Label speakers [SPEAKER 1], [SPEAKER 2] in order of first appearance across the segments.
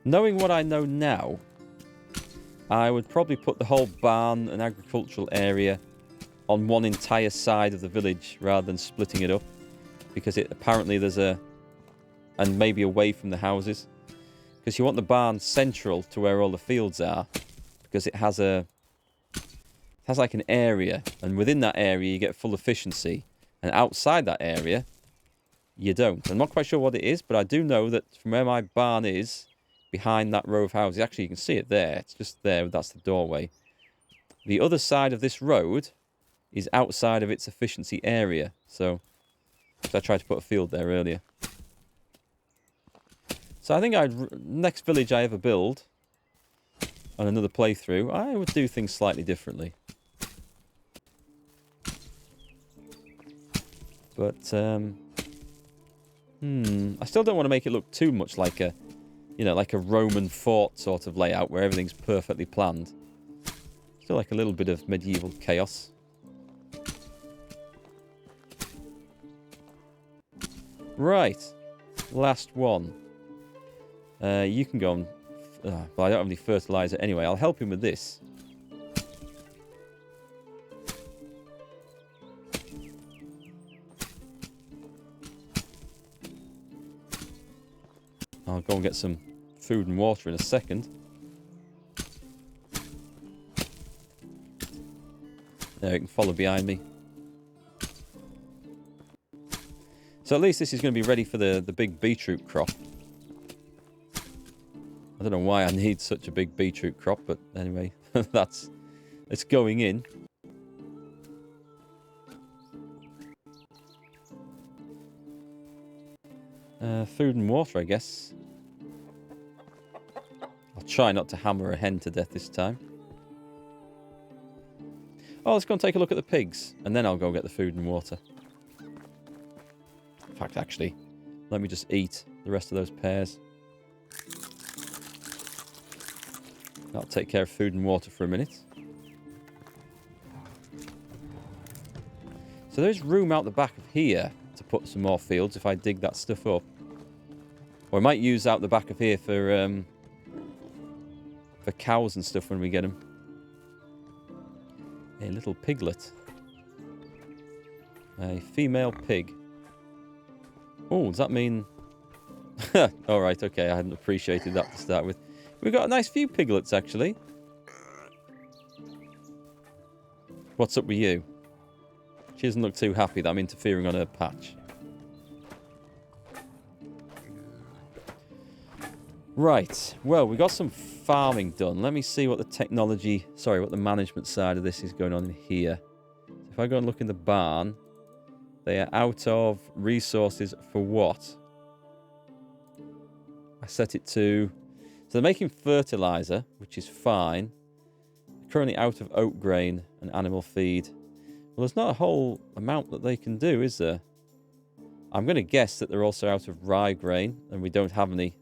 [SPEAKER 1] Knowing what I know now, I would probably put the whole barn and agricultural area on one entire side of the village rather than splitting it up. Because apparently there's and maybe away from the houses. Because you want the barn central to where all the fields are. Because it has like an area. And within that area you get full efficiency. And outside that area, you don't. I'm not quite sure what it is, but I do know that from where my barn is, behind that row of houses, actually you can see it there. It's just there, that's the doorway. The other side of this road is outside of its efficiency area. So I tried to put a field there earlier. So I think next village I ever build on another playthrough, I would do things slightly differently. But I still don't want to make it look too much like a, like a Roman fort sort of layout where everything's perfectly planned. Still like a little bit of medieval chaos. Right, last one. You can go on. But I don't have any fertilizer anyway. I'll help him with this. I'll go and get some food and water in a second. There, you can follow behind me. So at least this is going to be ready for the big beetroot crop. I don't know why I need such a big beetroot crop, but anyway, it's going in. Food and water, I guess. I'll try not to hammer a hen to death this time. Oh, let's go and take a look at the pigs, and then I'll go get the food and water. In fact, actually, let me just eat the rest of those pears. I'll take care of food and water for a minute. So there's room out the back of here to put some more fields if I dig that stuff up. Or I might use out the back of here for cows and stuff when we get them. A little piglet. A female pig. Oh, does that mean... Alright, okay, I hadn't appreciated that to start with. We've got a nice few piglets, actually. What's up with you? She doesn't look too happy that I'm interfering on her patch. Right, well, we got some farming done. Let me see what what the management side of this is going on in here. So if I go and look in the barn, they are out of resources for what? I set it to... So they're making fertilizer, which is fine. They're currently out of oat grain and animal feed. Well, there's not a whole amount that they can do, is there? I'm going to guess that they're also out of rye grain, and we don't have any.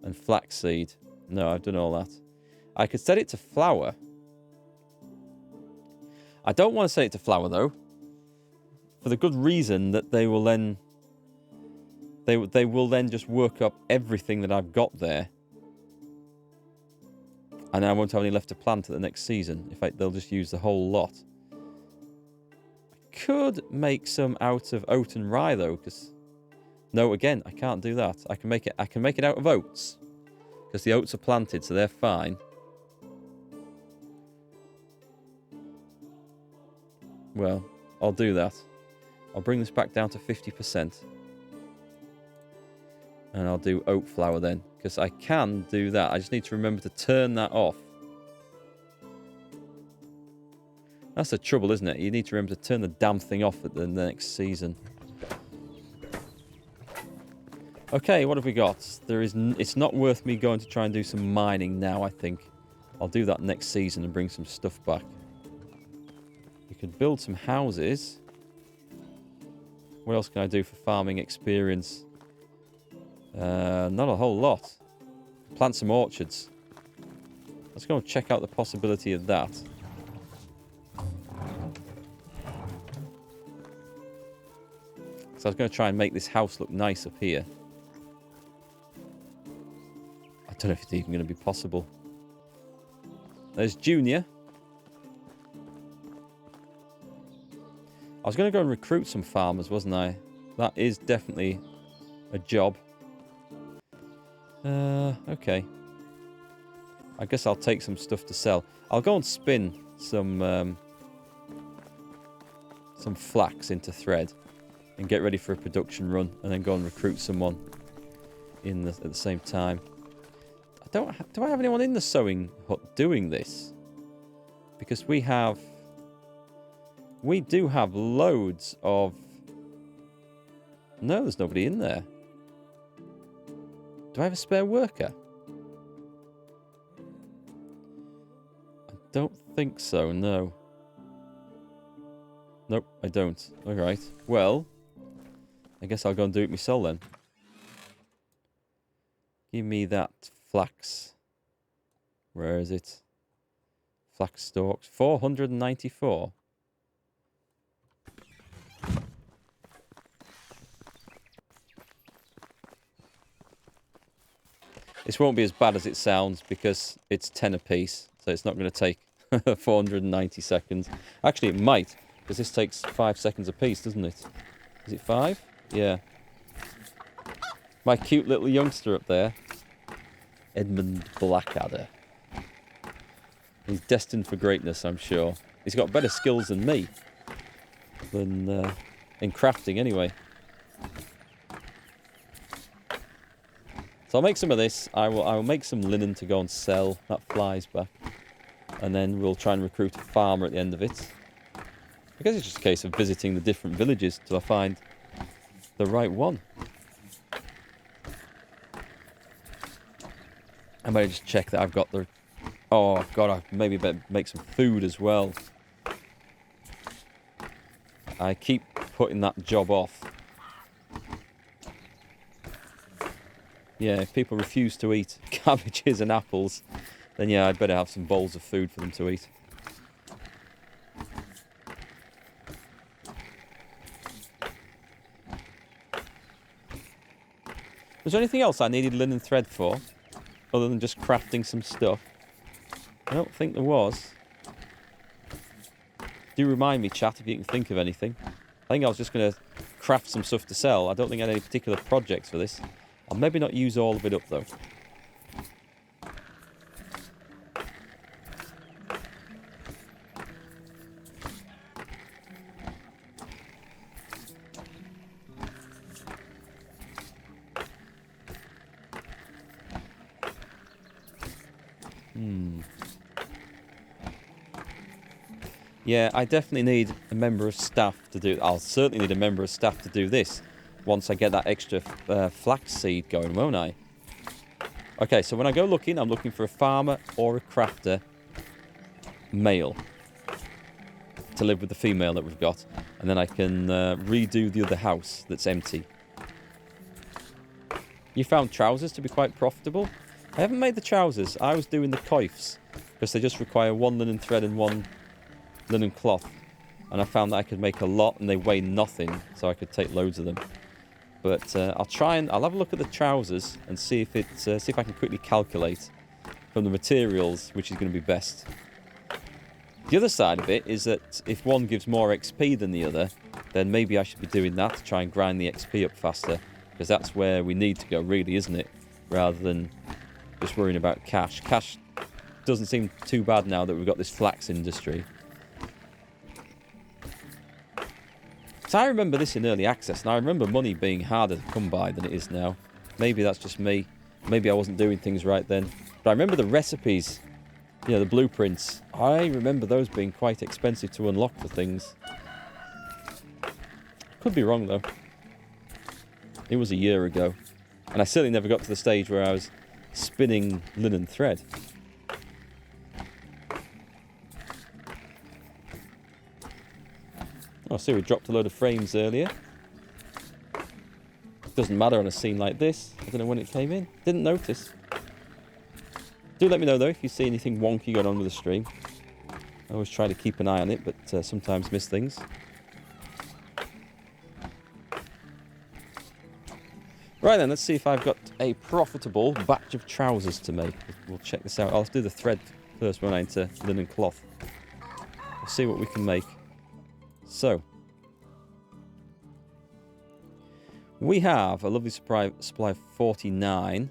[SPEAKER 1] And flaxseed. No, I've done all that. I could set it to flour. I don't want to set it to flour, though. For the good reason that they will then... They will then just work up everything that I've got there. And I won't have any left to plant at the next season. In fact, they'll just use the whole lot. I could make some out of oat and rye, though, because... No, again, I can't do that. I can make it out of oats. Because the oats are planted, so they're fine. Well, I'll do that. I'll bring this back down to 50%. And I'll do oat flour then. Because I can do that. I just need to remember to turn that off. That's the trouble, isn't it? You need to remember to turn the damn thing off at the next season. Okay, what have we got? It's not worth me going to try and do some mining now, I think. I'll do that next season and bring some stuff back. We could build some houses. What else can I do for farming experience? Not a whole lot. Plant some orchards. Let's go and check out the possibility of that. So I was going to try and make this house look nice up here. I don't know if it's even going to be possible. There's Junior. I was going to go and recruit some farmers, wasn't I? That is definitely a job. Okay. I guess I'll take some stuff to sell. I'll go and spin some flax into thread and get ready for a production run, and then go and recruit someone at the same time. Do I have anyone in the sewing hut doing this? Because we do have loads of... No, there's nobody in there. Do I have a spare worker? I don't think so, no. Nope, I don't. Alright, well, I guess I'll go and do it myself then. Give me that flax. Where is it? Flax stalks. 494. This won't be as bad as it sounds because it's 10 apiece, so it's not going to take 490 seconds. Actually, it might, because this takes 5 seconds apiece, doesn't it? Is it 5? Yeah. My cute little youngster up there, Edmund Blackadder. He's destined for greatness, I'm sure. He's got better skills than me, in crafting anyway. So I'll make some of this. I will make some linen to go and sell. That flies back. And then we'll try and recruit a farmer at the end of it. I guess it's just a case of visiting the different villages till I find the right one. I might just check that I've got the... Oh, God, I maybe better make some food as well. I keep putting that job off. Yeah, if people refuse to eat cabbages and apples, then yeah, I'd better have some bowls of food for them to eat. Was there anything else I needed linen thread for, other than just crafting some stuff? I don't think there was. Do remind me, chat, if you can think of anything. I think I was just going to craft some stuff to sell. I don't think I had any particular projects for this. I'll maybe not use all of it up, though. Yeah, I definitely need a member of staff to do... I'll certainly need a member of staff to do this once I get that extra flax seed going, won't I? Okay, so when I go looking, I'm looking for a farmer or a crafter male to live with the female that we've got. And then I can redo the other house that's empty. You found trousers to be quite profitable? I haven't made the trousers. I was doing the coifs because they just require 1 linen thread and 1 linen cloth, and I found that I could make a lot and they weigh nothing, so I could take loads of them. But I'll have a look at the trousers and see if I can quickly calculate from the materials which is going to be best. The other side of it is that if one gives more XP than the other, then maybe I should be doing that to try and grind the XP up faster, because that's where we need to go, really, isn't it? Rather than just worrying about cash. Cash doesn't seem too bad now that we've got this flax industry. So I remember this in early access, and I remember money being harder to come by than it is now. Maybe that's just me. Maybe I wasn't doing things right then. But I remember the recipes, you know, the blueprints. I remember those being quite expensive to unlock for things. Could be wrong, though. It was a year ago. And I certainly never got to the stage where I was spinning linen thread. Oh, see, we dropped a load of frames earlier. Doesn't matter on a scene like this. I don't know when it came in. Didn't notice. Do let me know, though, if you see anything wonky going on with the stream. I always try to keep an eye on it, but sometimes miss things. Right then, let's see if I've got a profitable batch of trousers to make. We'll check this out. I'll do the thread first when I into linen cloth. We'll see what we can make. So, we have a lovely supply of 49.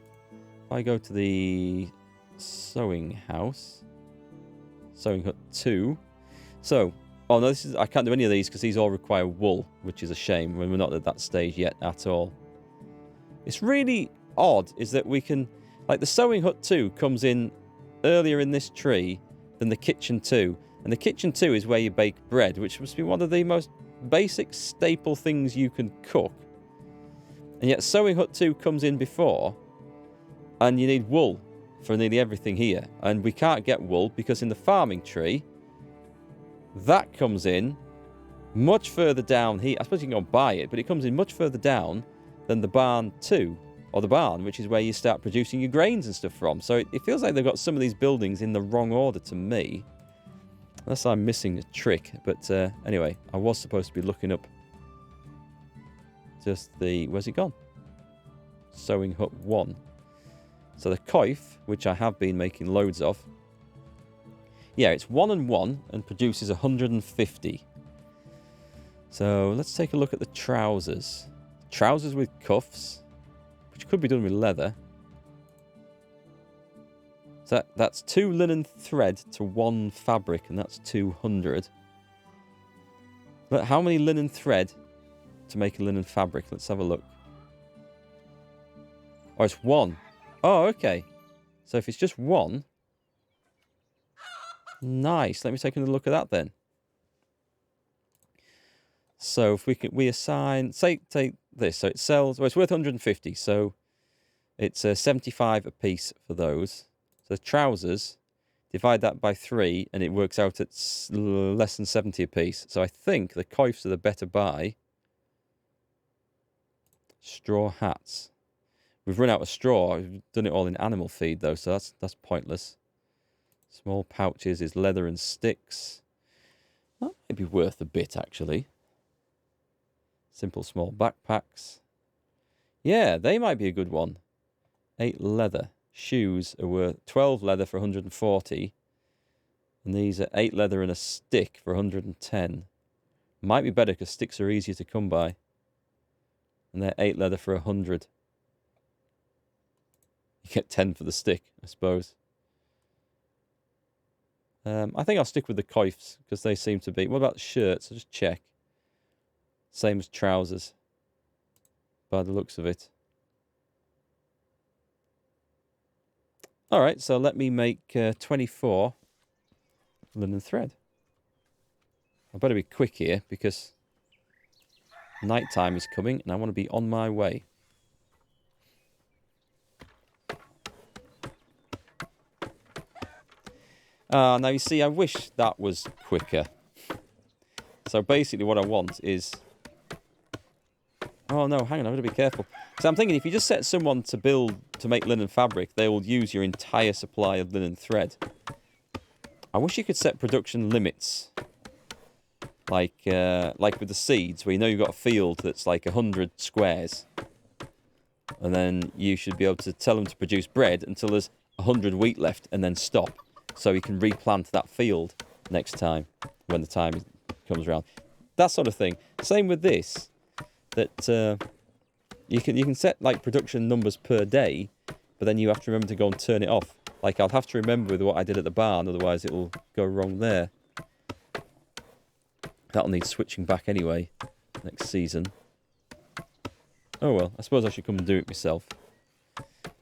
[SPEAKER 1] If I go to the sewing house, sewing hut 2. So, oh no, I can't do any of these because these all require wool, which is a shame when we're not at that stage yet at all. It's really odd is that we can, like the sewing hut 2 comes in earlier in this tree than the kitchen 2. And the kitchen 2 is where you bake bread, which must be one of the most basic staple things you can cook. And yet sewing hut 2 comes in before, and you need wool for nearly everything here. And we can't get wool because in the farming tree, that comes in much further down here. I suppose you can go and buy it, but it comes in much further down than the barn 2, or the barn, which is where you start producing your grains and stuff from. So it feels like they've got some of these buildings in the wrong order to me. Unless I'm missing a trick. But anyway, I was supposed to be looking up just the... Where's it gone? Sewing hut 1. So the coif, which I have been making loads of. Yeah, it's 1 and 1 and produces 150. So let's take a look at the trousers. Trousers with cuffs, which could be done with leather. So that's 2 linen thread to 1 fabric, and that's 200. But how many linen thread to make a linen fabric? Let's have a look. Oh, it's 1. Oh, okay. So if it's just 1... Nice. Let me take another look at that then. So if we assign... Take this. So it sells... Well, it's worth 150. So it's 75 a piece for those. So the trousers, divide that by 3, and it works out at less than 70 a piece. So I think the coifs are the better buy. Straw hats. We've run out of straw. We've done it all in animal feed, though, so that's pointless. Small pouches is leather and sticks. That might be worth a bit, actually. Simple small backpacks. Yeah, they might be a good one. 8 leather. Shoes are worth 12 leather for 140. And these are 8 leather and a stick for 110. Might be better because sticks are easier to come by. And they're 8 leather for 100. You get 10 for the stick, I suppose. I think I'll stick with the coifs because they seem to be... What about shirts? I'll just check. Same as trousers. By the looks of it. Alright, so let me make 24 linen thread. I better be quick here because night time is coming and I want to be on my way. Now you see, I wish that was quicker. So basically what I want is... Oh no, hang on, I've got to be careful. So I'm thinking if you just set someone to make linen fabric, they will use your entire supply of linen thread. I wish you could set production limits. Like with the seeds, where you know you've got a field that's like 100 squares. And then you should be able to tell them to produce bread until there's 100 wheat left and then stop. So you can replant that field next time when the time comes around. That sort of thing. Same with this. That you can set like production numbers per day, but then you have to remember to go and turn it off. Like I'll have to remember with what I did at the barn, otherwise it will go wrong there. That'll need switching back anyway next season. Oh well, I suppose I should come and do it myself.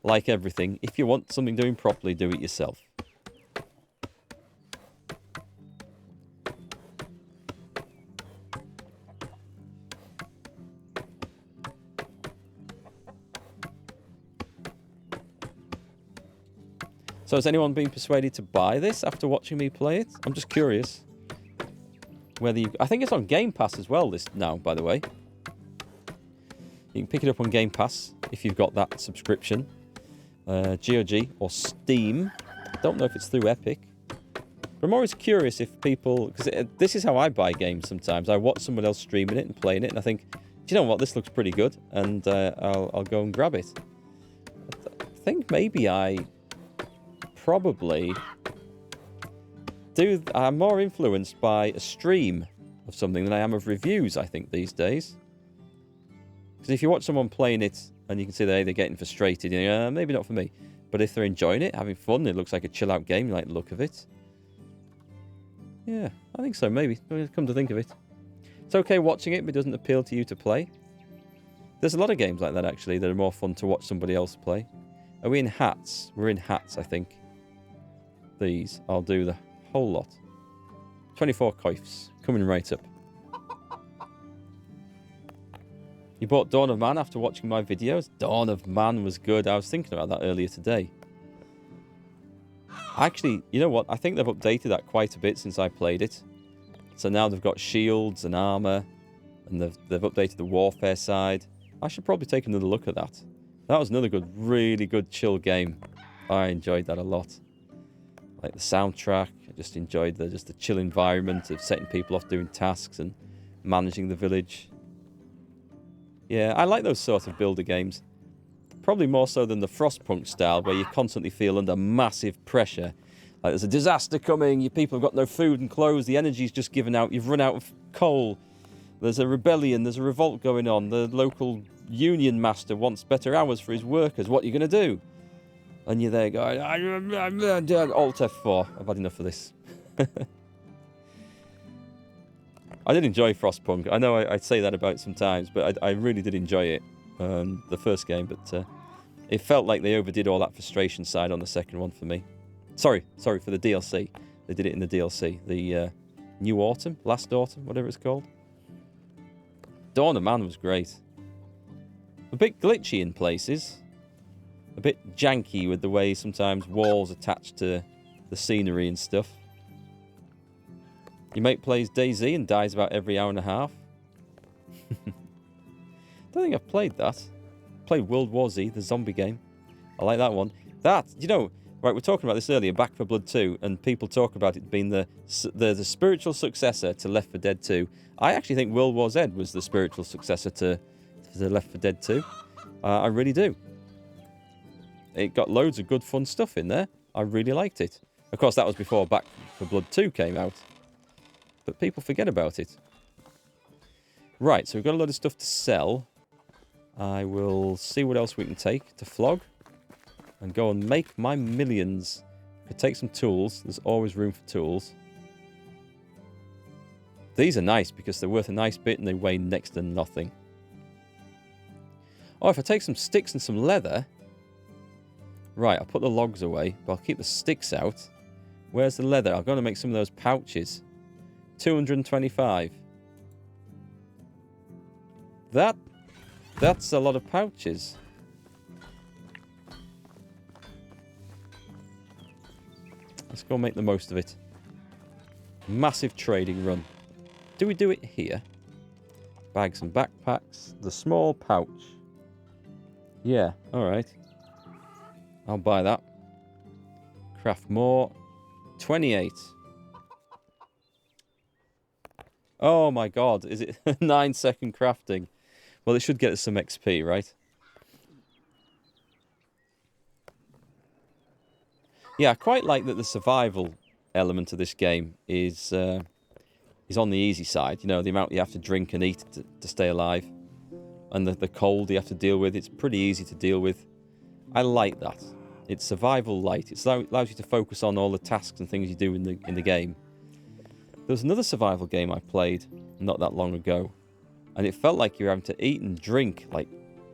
[SPEAKER 1] Like everything, if you want something doing properly, do it yourself. So has anyone been persuaded to buy this after watching me play it? I'm just curious. Whether you... I think it's on Game Pass as well this now, by the way. You can pick it up on Game Pass if you've got that subscription. GOG or Steam. Don't know if it's through Epic. But I'm always curious if people... Because this is how I buy games sometimes. I watch someone else streaming it and playing it, and I think, do you know what? This looks pretty good, and I'll go and grab it. I think maybe I probably I'm more influenced by a stream of something than I am of reviews, I think, these days. Because if you watch someone playing it and you can see they're getting frustrated, you know, maybe not for me. But if they're enjoying it, having fun, it looks like a chill-out game, you like the look of it. Yeah, I think so, maybe. Come to think of it. It's okay watching it, but it doesn't appeal to you to play. There's a lot of games like that, actually, that are more fun to watch somebody else play. Are we in hats? We're in hats, I think. These. I'll do the whole lot. 24 coifs. Coming right up. You bought Dawn of Man after watching my videos? Dawn of Man was good. I was thinking about that earlier today. Actually, you know what? I think they've updated that quite a bit since I played it. So now they've got shields and armor, and they've updated the warfare side. I should probably take another look at that. That was another good, really good chill game. I enjoyed that a lot. Like the soundtrack, I just enjoyed the chill environment of setting people off doing tasks and managing the village. Yeah, I like those sort of builder games. Probably more so than the Frostpunk style, where you constantly feel under massive pressure. Like there's a disaster coming, your people have got no food and clothes, the energy's just given out, you've run out of coal. There's a rebellion, there's a revolt going on, the local union master wants better hours for his workers, what are you going to do? And you're there going, Alt F4, I've had enough of this. I did enjoy Frostpunk. I know I say that about it sometimes, but I really did enjoy it, the first game. But it felt like they overdid all that frustration side on the second one for me. Sorry for the DLC. They did it in the DLC. The New Autumn, Last Autumn, whatever it's called. Dawn of Man was great. A bit glitchy in places. A bit janky with the way sometimes walls attach to the scenery and stuff. Your mate plays DayZ and dies about every hour and a half. Don't think I've played that. Played World War Z, the zombie game. I like that one. That, you know, right, we were talking about this earlier, Back 4 Blood 2, and people talk about it being the spiritual successor to Left 4 Dead 2. I actually think World War Z was the spiritual successor to Left 4 Dead 2. I really do. It got loads of good fun stuff in there. I really liked it. Of course, that was before Back 4 Blood 2 came out. But people forget about it. Right, so we've got a lot of stuff to sell. I will see what else we can take to flog. And go and make my millions. Could take some tools. There's always room for tools. These are nice because they're worth a nice bit and they weigh next to nothing. Oh, if I take some sticks and some leather... Right, I'll put the logs away, but I'll keep the sticks out. Where's the leather? I'm going to make some of those pouches. 225. That's a lot of pouches. Let's go make the most of it. Massive trading run. Do we do it here? Bags and backpacks. The small pouch. Yeah, alright. I'll buy that. Craft more. 28. Oh my god, is it 9-second crafting? Well, it should get us some XP, right? Yeah, I quite like that the survival element of this game is on the easy side. You know, the amount you have to drink and eat to stay alive. And the cold you have to deal with, it's pretty easy to deal with. I like that. It's survival light. It allows you to focus on all the tasks and things you do in the game. There was another survival game I played not that long ago, and it felt like you were having to eat and drink like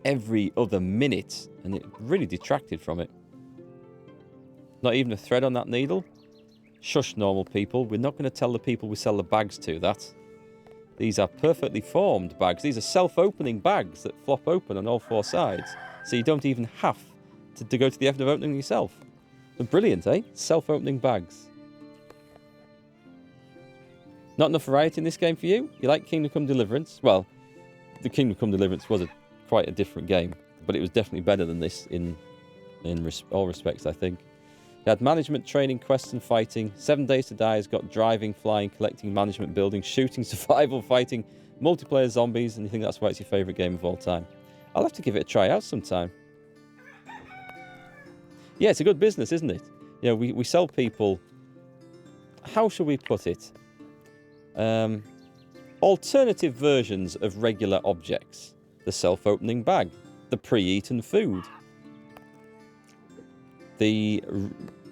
[SPEAKER 1] every other minute, and it really detracted from it. Not even a thread on that needle? Shush, normal people. We're not going to tell the people we sell the bags to that. These are perfectly formed bags. These are self-opening bags that flop open on all four sides, so you don't even have to go to the effort of opening them yourself. They're brilliant, eh? Self-opening bags. Not enough variety in this game for you? You like Kingdom Come Deliverance? Well, the Kingdom Come Deliverance was quite a different game, but it was definitely better than this in all respects, I think. You had management, training, quests and fighting. 7 Days to Die has got driving, flying, collecting, management, building, shooting, survival, fighting, multiplayer zombies, and you think that's why it's your favourite game of all time. I'll have to give it a try out sometime. Yeah, it's a good business, isn't it? You know, we sell people... How shall we put it? Alternative versions of regular objects. The self-opening bag. The pre-eaten food. The,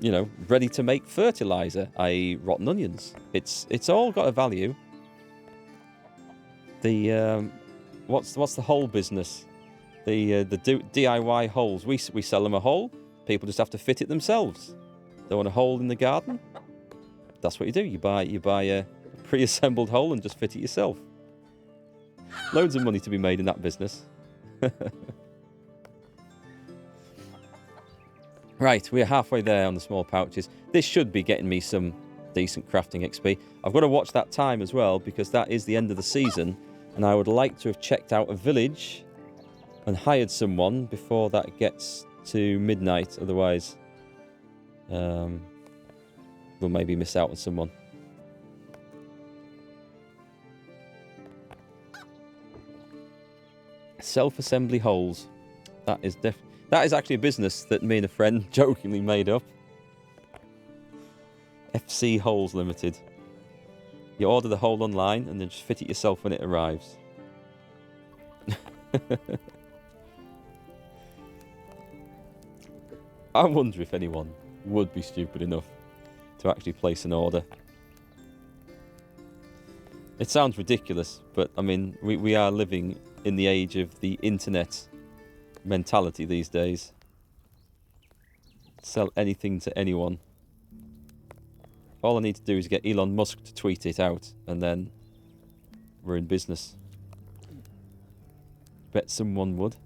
[SPEAKER 1] you know, ready-to-make fertilizer, i.e. rotten onions. It's all got a value. The, what's the whole business? The DIY holes. We sell them a hole. People just have to fit it themselves. They want a hole in the garden? That's what you do. You buy a pre-assembled hole and just fit it yourself. Loads of money to be made in that business. Right, we're halfway there on the small pouches. This should be getting me some decent crafting XP. I've got to watch that time as well, because that is the end of the season, and I would like to have checked out a village and hired someone before that gets to midnight. Otherwise, we'll maybe miss out on someone. Self-assembly holes. That is actually a business that me and a friend jokingly made up. FC Holes Limited. You order the hole online and then just fit it yourself when it arrives. I wonder if anyone would be stupid enough to actually place an order. It sounds ridiculous, but I mean, we are living in the age of the internet mentality these days. Sell anything to anyone. All I need to do is get Elon Musk to tweet it out, and then we're in business. Bet someone would.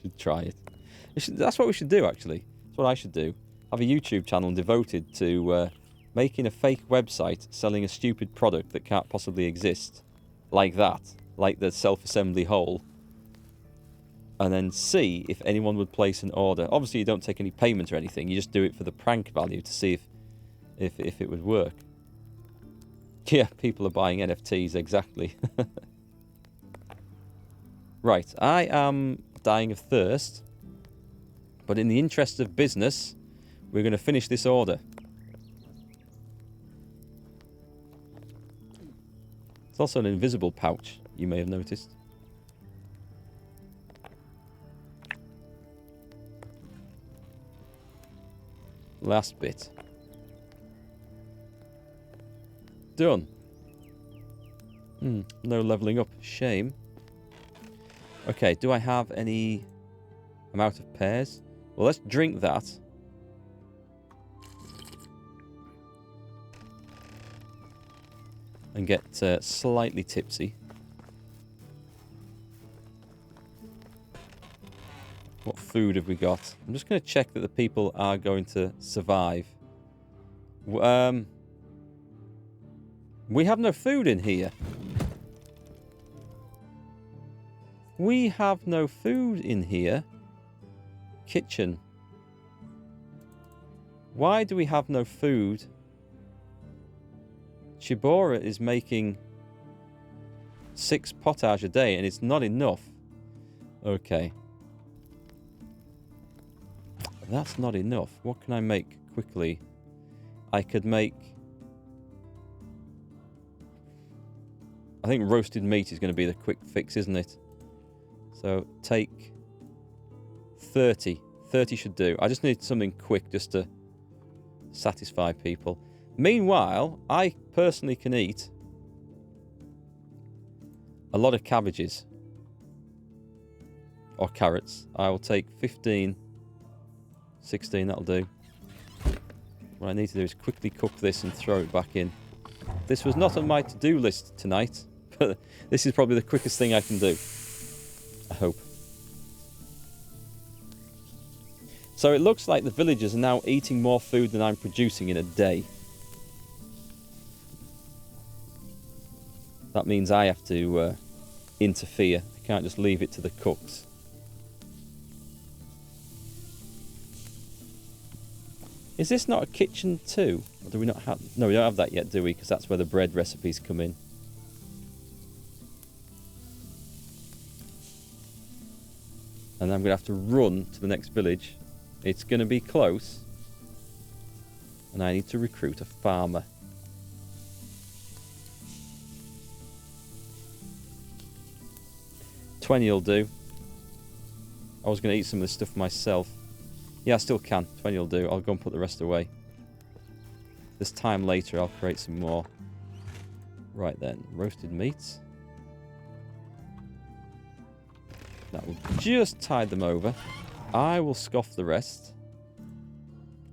[SPEAKER 1] Should try it. That's what we should do, actually. That's what I should do. Have a YouTube channel devoted to making a fake website selling a stupid product that can't possibly exist. Like that. Like the self-assembly hole. And then see if anyone would place an order. Obviously, you don't take any payment or anything. You just do it for the prank value to see if it would work. Yeah, people are buying NFTs, exactly. Right, I am dying of thirst. But in the interest of business, we're going to finish this order. It's also an invisible pouch, you may have noticed. Last bit. Done. No levelling up. Shame. Okay, do I have any... I'm out of pears. Well, let's drink that. And get slightly tipsy. What food have we got? I'm just going to check that the people are going to survive. We have no food in here. We have no food in here. Kitchen. Why do we have no food? Chibora is making 6 potage a day, and it's not enough. Okay. That's not enough. What can I make quickly? I could make... I think roasted meat is going to be the quick fix, isn't it? So take 30. 30 should do. I just need something quick just to satisfy people. Meanwhile, I personally can eat a lot of cabbages. Or carrots. I will take 15... 16, that'll do. What I need to do is quickly cook this and throw it back in. This was not on my to-do list tonight, but this is probably the quickest thing I can do. I hope. So it looks like the villagers are now eating more food than I'm producing in a day. That means I have to interfere. I can't just leave it to the cooks. Is this not a kitchen too? Or do we not have... No, we don't have that yet, do we? Because that's where the bread recipes come in. And I'm going to have to run to the next village. It's going to be close. And I need to recruit a farmer. $20 will do. I was going to eat some of this stuff myself. Yeah, I still can. 20 will do. I'll go and put the rest away. This time later, I'll create some more. Right then. Roasted meats. That will just tide them over. I will scoff the rest.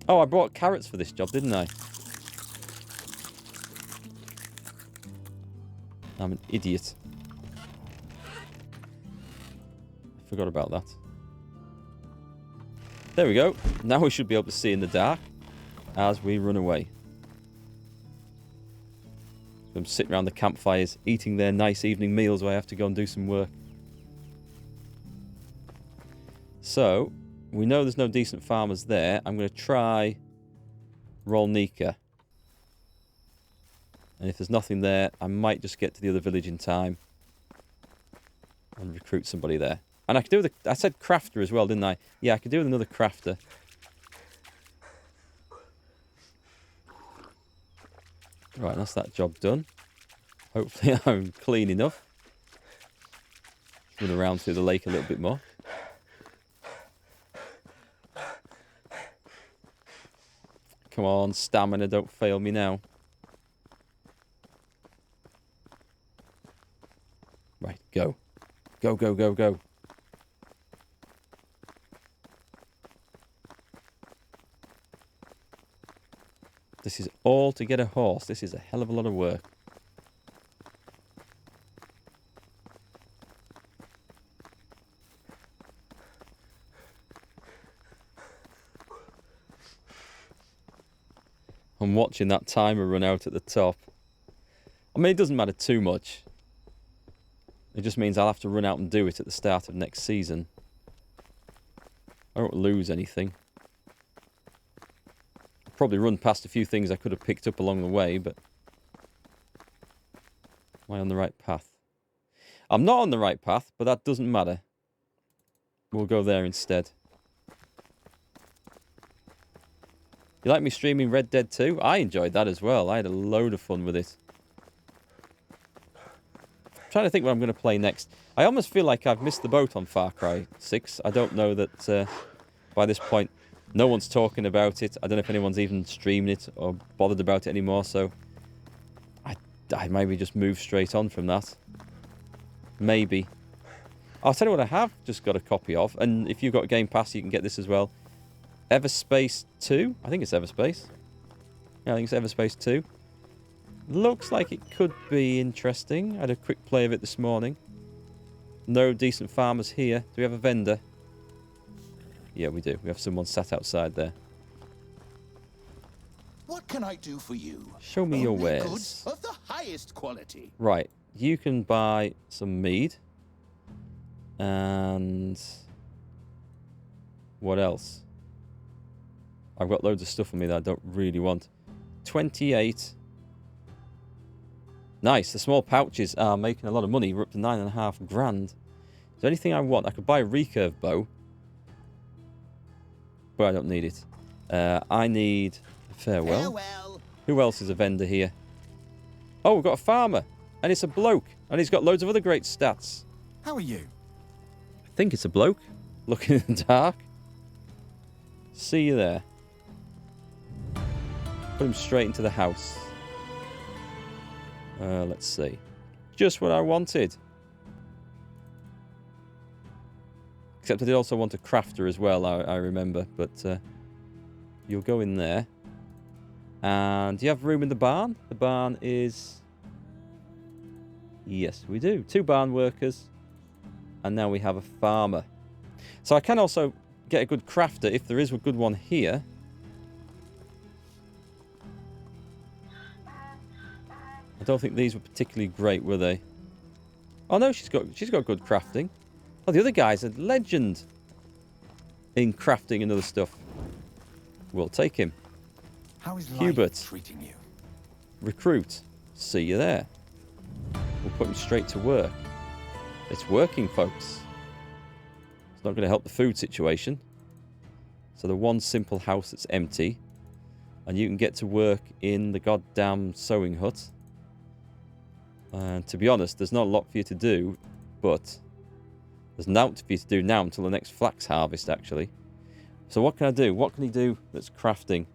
[SPEAKER 1] Oh, I brought carrots for this job, didn't I? I'm an idiot. I forgot about that. There we go. Now we should be able to see in the dark as we run away. I'm sitting around the campfires, eating their nice evening meals while I have to go and do some work. So, we know there's no decent farmers there. I'm going to try Rolnica. And if there's nothing there, I might just get to the other village in time and recruit somebody there. And I could do I said crafter as well, didn't I? Yeah, I could do with another crafter. Right, that's that job done. Hopefully I'm clean enough. Run around through the lake a little bit more. Come on, stamina, don't fail me now. Right, go. Go, go, go, go. This is all to get a horse. This is a hell of a lot of work. I'm watching that timer run out at the top. I mean, it doesn't matter too much. It just means I'll have to run out and do it at the start of next season. I won't lose anything. I'll probably run past a few things I could have picked up along the way, but... Am I on the right path? I'm not on the right path, but that doesn't matter. We'll go there instead. You like me streaming Red Dead 2? I enjoyed that as well. I had a load of fun with it. I'm trying to think what I'm going to play next. I almost feel like I've missed the boat on Far Cry 6. I don't know that by this point no one's talking about it. I don't know if anyone's even streaming it or bothered about it anymore, so I maybe just move straight on from that. Maybe. I'll tell you what I have just got a copy of, and if you've got Game Pass you can get this as well. Everspace 2? I think it's Everspace. Yeah, I think it's Everspace 2. Looks like it could be interesting. I had a quick play of it this morning. No decent farmers here. Do we have a vendor? Yeah, we do. We have someone sat outside there.
[SPEAKER 2] What can I do for you?
[SPEAKER 1] Show me your wares.
[SPEAKER 2] Goods of the highest quality.
[SPEAKER 1] Right. You can buy some mead. And... what else? I've got loads of stuff on me that I don't really want. 28. Nice. The small pouches are making a lot of money. We're up to 9.5 grand. Is there anything I want? I could buy a recurve bow. But I don't need it. I need farewell.
[SPEAKER 2] Farewell.
[SPEAKER 1] Who else is a vendor here? Oh, we've got a farmer. And it's a bloke. And he's got loads of other great stats.
[SPEAKER 2] How are you?
[SPEAKER 1] I think it's a bloke. Looking in the dark. See you there. Put him straight into the house. Let's see. Just what I wanted. Except I did also want a crafter as well, I remember. But you'll go in there. And do you have room in the barn? The barn is... Yes, we do. 2 barn workers. And now we have a farmer. So I can also get a good crafter if there is a good one here. I don't think these were particularly great, were they? Oh no, she's got good crafting. Oh, the other guy's a legend in crafting and other stuff. We'll take him.
[SPEAKER 2] How is
[SPEAKER 1] Hubert
[SPEAKER 2] life treating you?
[SPEAKER 1] Recruit. See you there. We'll put him straight to work. It's working, folks. It's not going to help the food situation. So the one simple house that's empty. And you can get to work in the goddamn sewing hut. And to be honest, there's not a lot for you to do, but there's naught for you to do now until the next flax harvest, actually. So what can I do? What can he do that's crafting?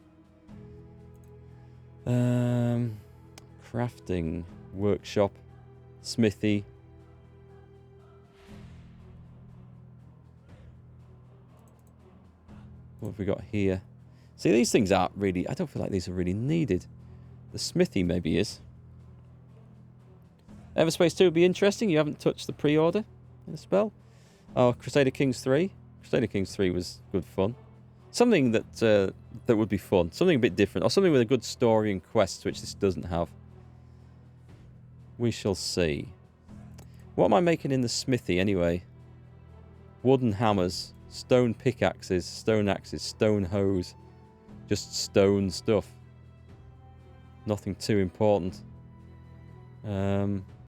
[SPEAKER 1] Crafting, workshop, smithy. What have we got here? See, these things aren't really... I don't feel like these are really needed. The smithy maybe is. Everspace 2 would be interesting. You haven't touched the pre-order in the spell. Oh, Crusader Kings 3. Crusader Kings 3 was good fun. Something that that would be fun. Something a bit different. Or something with a good story and quests, which this doesn't have. We shall see. What am I making in the smithy anyway? Wooden hammers, stone pickaxes, stone axes, stone hoes. Just stone stuff. Nothing too important.